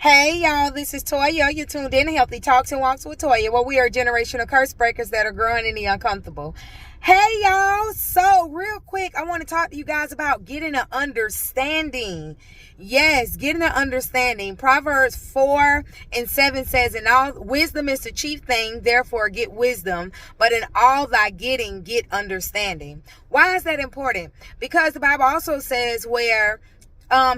Hey y'all, this is Toya. You're tuned in to Healthy Talks and Walks with Toya, where we are generational curse breakers that are growing in the uncomfortable. Hey y'all, so real quick, I want to talk to you guys about getting an understanding. Yes, getting an understanding. Proverbs 4:7 says, "In all wisdom is the chief thing, therefore get wisdom, but in all thy getting, get understanding." Why is that important? Because the Bible also says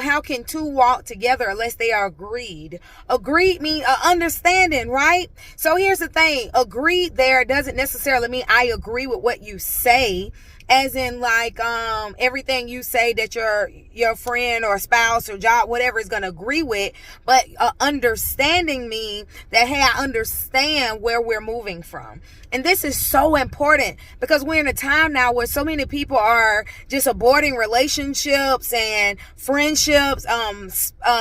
how can two walk together unless they are agreed? Agreed means understanding, right? So here's the thing. Agreed there doesn't necessarily mean I agree with what you say, as in like everything you say that your friend or spouse or job, whatever, is going to agree with. But understanding means that, hey, I understand where we're moving from. And this is so important because we're in a time now where so many people are just aborting relationships and friendships,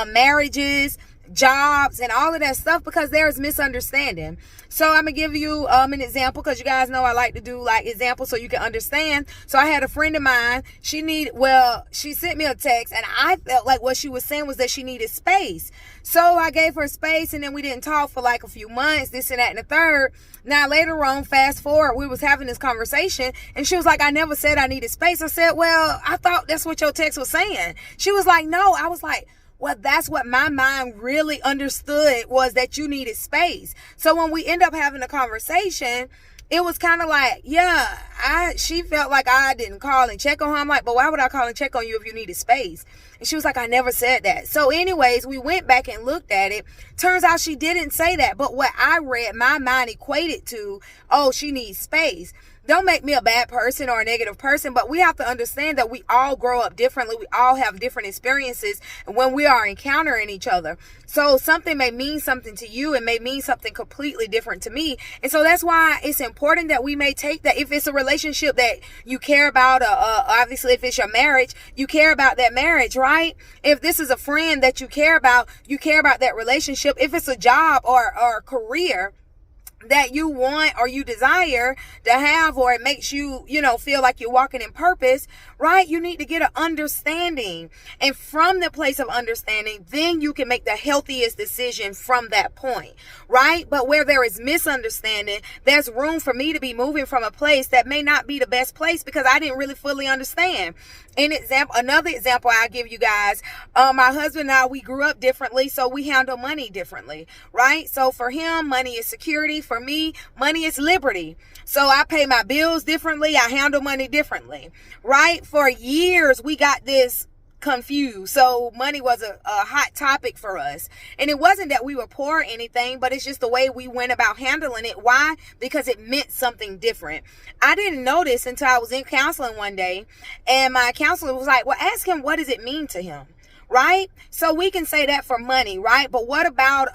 marriages, jobs, and all of that stuff because there is misunderstanding. So I'm gonna give you an example because you guys know I like to do like examples so you can understand. So I had a friend of mine. She sent me a text, and I felt like what she was saying was that she needed space. So I gave her space, and then we didn't talk for like a few months, this and that and the third. Now later on, fast forward, we was having this conversation, and she was like, "I never said I needed space." I said, "Well, I thought that's what your text was saying." She was like, "No." I was like, well, that's what my mind really understood, was that you needed space. So when we end up having a conversation, it was kind of like, she felt like I didn't call and check on her. I'm like, but why would I call and check on you if you needed space? And she was like, I never said that. So anyways, we went back and looked at it. Turns out she didn't say that. But what I read, my mind equated to, oh, she needs space. Don't make me a bad person or a negative person, but we have to understand that we all grow up differently. We all have different experiences when we are encountering each other. So something may mean something to you and may mean something completely different to me. And so that's why it's important that we may take that. If it's a relationship that you care about, obviously if it's your marriage, you care about that marriage, right? If this is a friend that you care about that relationship. If it's a job or a career that you want or you desire to have, or it makes you, feel like you're walking in purpose, right? You need to get an understanding. And from the place of understanding, then you can make the healthiest decision from that point, right? But where there is misunderstanding, there's room for me to be moving from a place that may not be the best place because I didn't really fully understand. Another example I'll give you guys, my husband and I, we grew up differently, so we handle money differently, right? So for him, money is security. For me, money is liberty. So I pay my bills differently. I handle money differently, right? For years, we got this confused. So money was a hot topic for us. And it wasn't that we were poor or anything, but it's just the way we went about handling it. Why? Because it meant something different. I didn't know this until I was in counseling one day, and my counselor was like, well, ask him, what does it mean to him? Right? So we can say that for money, right? But what about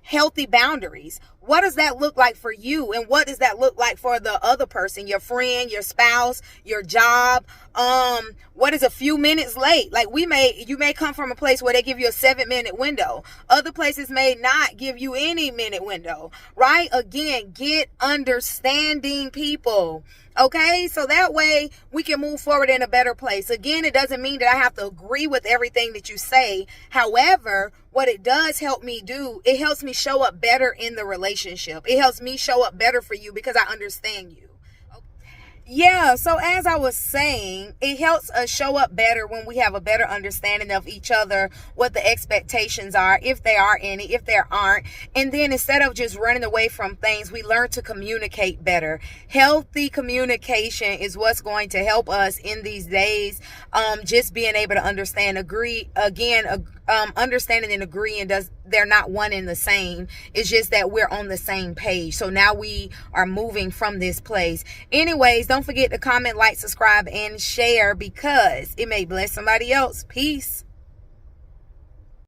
healthy boundaries? What does that look like for you? And what does that look like for the other person, your friend, your spouse, your job? What is a few minutes late? Like you may come from a place where they give you a 7-minute window. Other places may not give you any minute window, right? Again, get understanding, people. Okay, so that way we can move forward in a better place. Again, it doesn't mean that I have to agree with everything that you say. However, what it does help me do, it helps me show up better in the relationship. It helps me show up better for you because I understand you. Yeah, so as I was saying, it helps us show up better when we have a better understanding of each other, what the expectations are, if there are any, if there aren't. And then instead of just running away from things, we learn to communicate better. Healthy communication is what's going to help us in these days. Just being able to understand, understanding and agreeing, they're not one and the same. It's just that we're on the same page. So now we are moving from this place. Anyways, don't forget to comment, like, subscribe, and share because it may bless somebody else. Peace.